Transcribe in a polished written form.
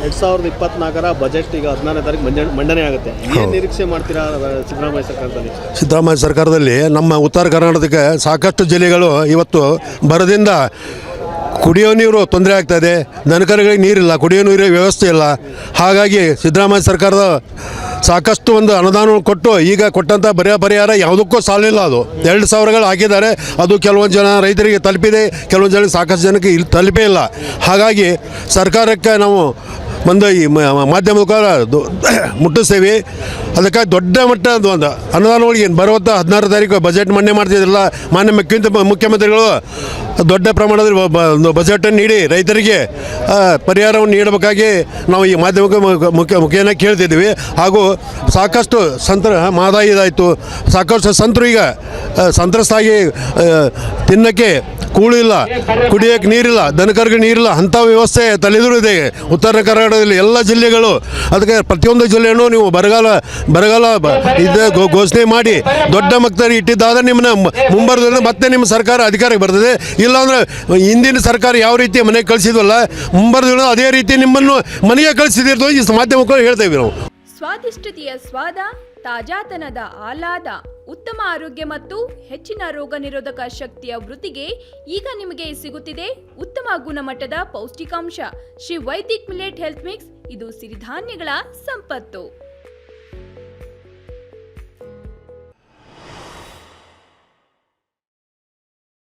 2024 budget ಈಗ 16ನೇ ತಾರೀಕು ಮಂಡನೆ ಆಗುತ್ತೆ. ಏನು ನಿರೀಕ್ಷೆ ಮಾಡ್ತೀರಾ ಸಿದ್ದರಾಮಯ್ಯ ಸರ್ಕಾರದಲ್ಲಿ? ಸಿದ್ದರಾಮಯ್ಯ ಸರ್ಕಾರದಲ್ಲಿ ನಮ್ಮ ಉತ್ತರ ಕರ್ನಾಟಕಕ್ಕೆ ಸಾಕಷ್ಟು ಜಿಲ್ಲೆಗಳು ಇವತ್ತು ಬರದಿಂದ ಕುಡಿಯೋ ನೀರು ತೊಂದರೆ ಆಗ್ತಾಯಿದೆ. ದನಕರುಗಳಿಗೆ ನೀರಿಲ್ಲ, ಕುಡಿಯೋ ನೀರಿನ ವ್ಯವಸ್ಥೆ ಇಲ್ಲ. ಹಾಗಾಗಿ ಸಿದ್ದರಾಮಯ್ಯ ಸರ್ಕಾರದ ಸಾಕಷ್ಟು ಒಂದು ಅನುದಾನ ಕೊಟ್ಟು ಈಗ ಕೊಟ್ಟಂಥ ಪರಿಹಾರ ಯಾವುದಕ್ಕೂ ಸಾಲಿಲ್ಲ. ಅದು 2,000ಗಳು ಹಾಕಿದ್ದಾರೆ. ಅದು ಕೆಲವೊಂದು ಜನ ರೈತರಿಗೆ ತಲುಪಿದೆ, ಕೆಲವೊಂದು ಜನ ಸಾಕಷ್ಟು ಜನಕ್ಕೆ ಇಲ್ಲಿ ತಲುಪೇ ಇಲ್ಲ. ಹಾಗಾಗಿ ಸರ್ಕಾರಕ್ಕೆ ನಾವು ಒಂದು ಈ ಮಾಧ್ಯಮ ಮುಖಾಂತರ ಮುಟ್ಟಿಸ್ತೇವೆ. ಅದಕ್ಕಾಗಿ ದೊಡ್ಡ ಮಟ್ಟದ ಒಂದು ಅನುದಾನಗಳಿಗೆ ಬರುವಂಥ 16 ತಾರೀಕು ಬಜೆಟ್ ಮಂಡನೆ ಮಾಡ್ತಿದ್ರಲ್ಲ, ಮಾನ್ಯ ಮುಖ್ಯಮಂತ್ರಿಗಳು ದೊಡ್ಡ ಪ್ರಮಾಣದಲ್ಲಿ ಬಜೆಟನ್ನು ನೀಡಿ ರೈತರಿಗೆ ಪರಿಹಾರವನ್ನು ನೀಡಬೇಕಾಗಿ ನಾವು ಈ ಮಾಧ್ಯಮ ಮುಖೇನ ಕೇಳ್ತಿದ್ದೀವಿ. ಹಾಗೂ ಸಾಕಷ್ಟು ಮಾದಾಯಿದಾಯಿತು, ಸಾಕಷ್ಟು ಸಂತರು ಈಗ ಸಂತ್ರಸ್ತಾಗಿ ತಿನ್ನಕ್ಕೆ ಕೂಳಿಲ್ಲ, ಕುಡಿಯೋಕ್ಕೆ ನೀರಿಲ್ಲ, ದನಕರಿಗೆ ನೀರಿಲ್ಲ, ಅಂಥ ವ್ಯವಸ್ಥೆ ತಲೆದೂರಿದೆ ಉತ್ತರ ಕರ್ನಾಟಕದಲ್ಲಿ ಎಲ್ಲ ಜಿಲ್ಲೆಗಳು. ಅದಕ್ಕೆ ಪ್ರತಿಯೊಂದು ಜಿಲ್ಲೆಯೂ ನೀವು ಬರಗಾಲ ಘೋಷಣೆ ಮಾಡಿ ದೊಡ್ಡ ಮಟ್ಟದಲ್ಲಿ ಇಟ್ಟಿದ್ದಾದರೆ ನಿಮ್ಮನ್ನ ಮುಂಬರೋದ್ರಿಂದ ಮತ್ತೆ ನಿಮ್ಮ ಸರ್ಕಾರ ಅಧಿಕಾರಕ್ಕೆ ಬರ್ತದೆ. ಇಲ್ಲಾಂದರೆ ಹಿಂದಿನ ಸರ್ಕಾರ ಯಾವ ರೀತಿ ಮನೆಗೆ ಕಳಿಸಿದ್ವಲ್ಲ, ಮುಂಬರೋದ್ರಿಂದ ಅದೇ ರೀತಿ ನಿಮ್ಮನ್ನು ಮನೆಗೆ ಕಳಿಸಿದಿರ್ದು ಈ ಮಾಧ್ಯಮಕ್ಕೂ ಹೇಳ್ತೇವೆ ನಾವು. ಸ್ವಾದಿಷ್ಟತೆಯ ಸ್ವಾದ, ತಾಜಾತನದ ಆಹ್ಲಾದ, ಉತ್ತಮ ಆರೋಗ್ಯ ಮತ್ತು ಹೆಚ್ಚಿನ ರೋಗ ನಿರೋಧಕ ಶಕ್ತಿಯ ವೃದ್ಧಿಗೆ ಈಗ ನಿಮಗೆ ಸಿಗುತ್ತಿದೆ ಉತ್ತಮ ಗುಣಮಟ್ಟದ ಪೌಷ್ಟಿಕಾಂಶ. Shri Vaidik millet health mix, ಇದು ಸಿರಿಧಾನ್ಯಗಳ ಸಂಪತ್ತು.